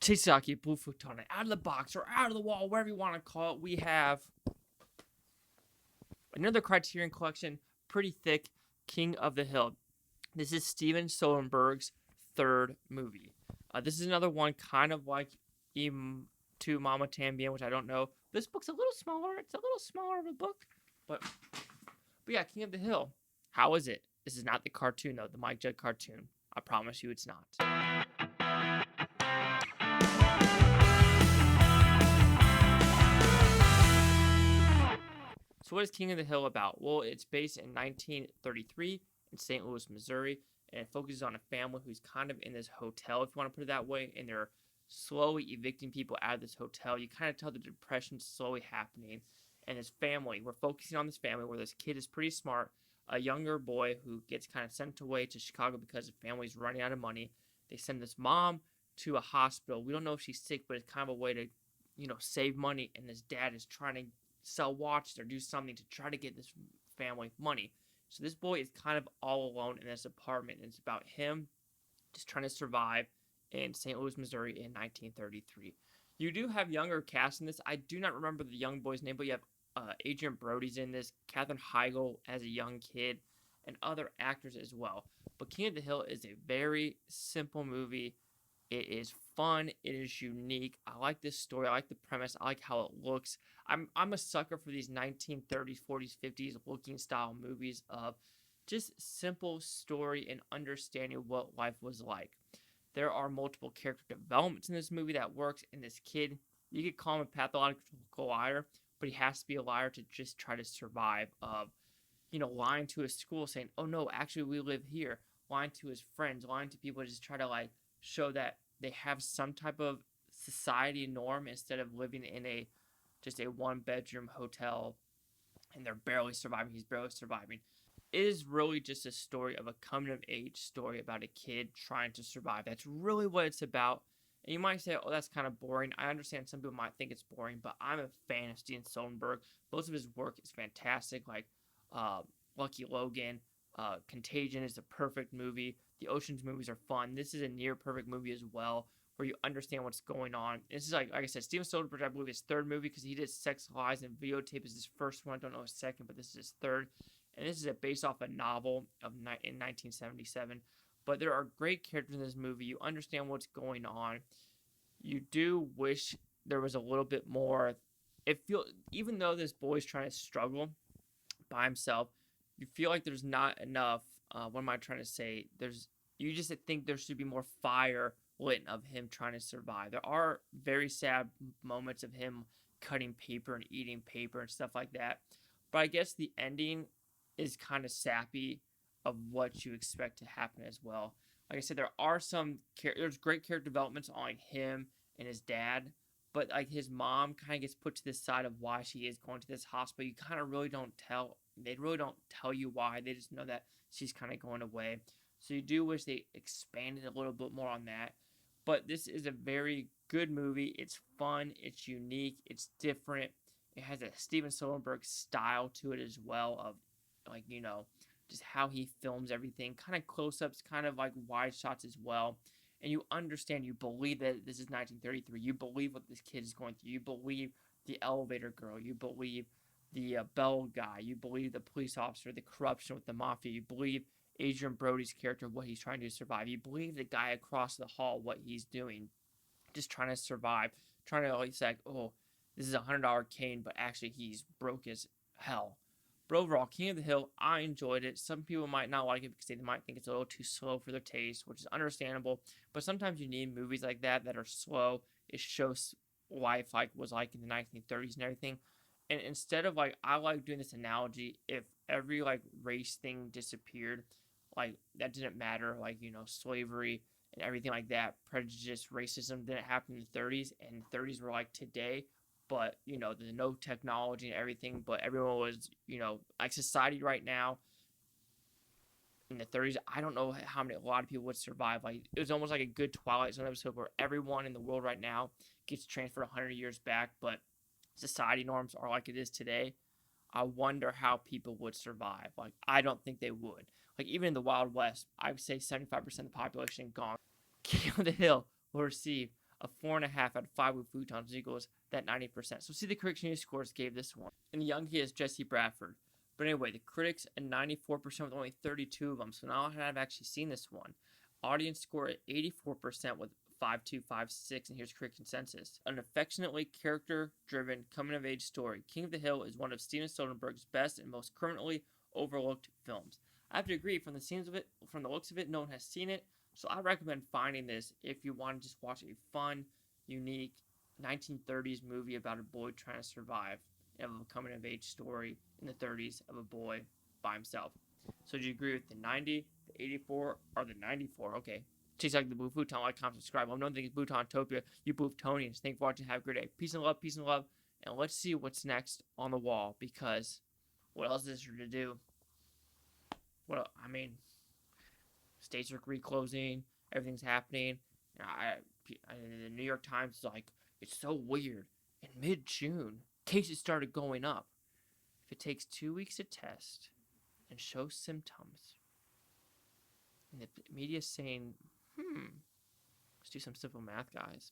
Chisaki, Blue Futon, out of the box or out of the wall, whatever you want to call it, we have another Criterion Collection, pretty thick, King of the Hill. This is Steven Soderbergh's third movie. This is another one kind of like to Mama Tambien, which I don't know. This book's a little smaller. It's a little smaller of a book. But yeah, King of the Hill. How is it? This is not the cartoon, though. The Mike Judge cartoon. I promise you it's not. So what is King of the Hill about? Well, it's based in 1933 in St. Louis, Missouri, and it focuses on a family who's kind of in this hotel, if you want to put it that way, and they're slowly evicting people out of this hotel. You kind of tell the depression slowly happening, and this family, we're focusing on this family where this kid is pretty smart, a younger boy who gets kind of sent away to Chicago because the family's running out of money. They send this mom to a hospital. We don't know if she's sick, but it's kind of a way to, save money, and this dad is trying to sell watches or do something to try to get this family money. So this boy is kind of all alone in this apartment, and it's about him just trying to survive in St. Louis, Missouri in 1933. You do have younger cast in this. I do not remember the young boy's name, but you have Adrien Brody's in this, Katherine Heigl as a young kid, and other actors as well. But King of the Hill is a very simple movie. It is fun. It is unique. I like this story. I like the premise. I like how it looks. I'm a sucker for these 1930s, 40s, 50s looking style movies of just simple story and understanding what life was like. There are multiple character developments in this movie that works. And this kid, you could call him a pathological liar, but he has to be a liar to just try to survive. Of lying to his school, saying, "Oh no, actually we live here." Lying to his friends, lying to people to just try to show that they have some type of society norm instead of living in just a one-bedroom hotel and they're barely surviving. He's barely surviving. It is really just a story of a coming-of-age story about a kid trying to survive. That's really what it's about. And you might say, "Oh, that's kind of boring." I understand some people might think it's boring, but I'm a fan of Steven Soderbergh. Most of his work is fantastic, like Lucky Logan. Contagion is a perfect movie. The Ocean's movies are fun. This is a near perfect movie as well, where you understand what's going on. This is like I said, Steven Soderbergh, I believe, his third movie because he did Sex, Lies, and Videotape is his first one. I don't know his second, but this is his third. And this is based off a novel in 1977. But there are great characters in this movie. You understand what's going on. You do wish there was a little bit more. Even though this boy's trying to struggle by himself, you feel like there's not enough. What am I trying to say? You just think there should be more fire lit of him trying to survive. There are very sad moments of him cutting paper and eating paper and stuff like that. But I guess the ending is kind of sappy of what you expect to happen as well. Like I said, there's great character developments on him and his dad, but his mom kind of gets put to the side of why she is going to this hospital. You kind of really don't tell. They really don't tell you why. They just know that she's kind of going away. So you do wish they expanded a little bit more on that. But this is a very good movie. It's fun. It's unique. It's different. It has a Steven Soderbergh style to it as well of, just how he films everything. Kind of close-ups, kind of like wide shots as well. And you understand, you believe that this is 1933. You believe what this kid is going through. You believe the elevator girl. You believe the bell guy. You believe the police officer, the corruption with the mafia. You believe Adrien Brody's character, what he's trying to survive. You believe the guy across the hall, what he's doing, just trying to survive, trying to always say, "Oh, this is a $100 cane," but actually he's broke as hell. But overall, King of the Hill, I enjoyed it. Some people might not like it because they might think it's a little too slow for their taste, which is understandable. But sometimes you need movies like that are slow. It shows life was like in the 1930s and everything. And instead of I like doing this analogy, if every race thing disappeared, that didn't matter, slavery and everything like that, prejudice, racism didn't happen in the 30s, and the 30s were like today, but there's no technology and everything, but everyone was like society right now. In the 30s, I don't know a lot of people would survive. It was almost like a good Twilight Zone episode where everyone in the world right now gets transferred 100 years back, but society norms are like it is today. I wonder how people would survive. I don't think they would. Even in the Wild West, I would say 75% of the population gone. King of the Hill will receive a 4.5 out of 5 with Futon, which equals that 90%. So see the critics' news scores gave this one. And the young kid is Jesse Bradford. But anyway, the critics at 94% with only 32 of them. So now I've actually seen this one. Audience score at 84% with 5.2, 5.6, and here's critic consensus. An affectionately character-driven coming-of-age story, King of the Hill is one of Steven Soderbergh's best and most criminally overlooked films. I have to agree, from the scenes of it, from the looks of it, no one has seen it, so I recommend finding this if you want to just watch a fun, unique 1930s movie about a boy trying to survive and a coming-of-age story in the 30s of a boy by himself. So do you agree with the 90, the 84, or the 94? Okay. Chase like the Blue Futon, like, comment, subscribe. I'm known things Butantopia. You Booftonians. Thanks for watching. Have a great day. Peace and love. Peace and love. And let's see what's next on the wall, because what else is there to do? Well, I mean, states are reclosing. Everything's happening. The New York Times is like, it's so weird. In mid-June, cases started going up. If it takes 2 weeks to test and show symptoms, and the media's saying, let's do some simple math, guys.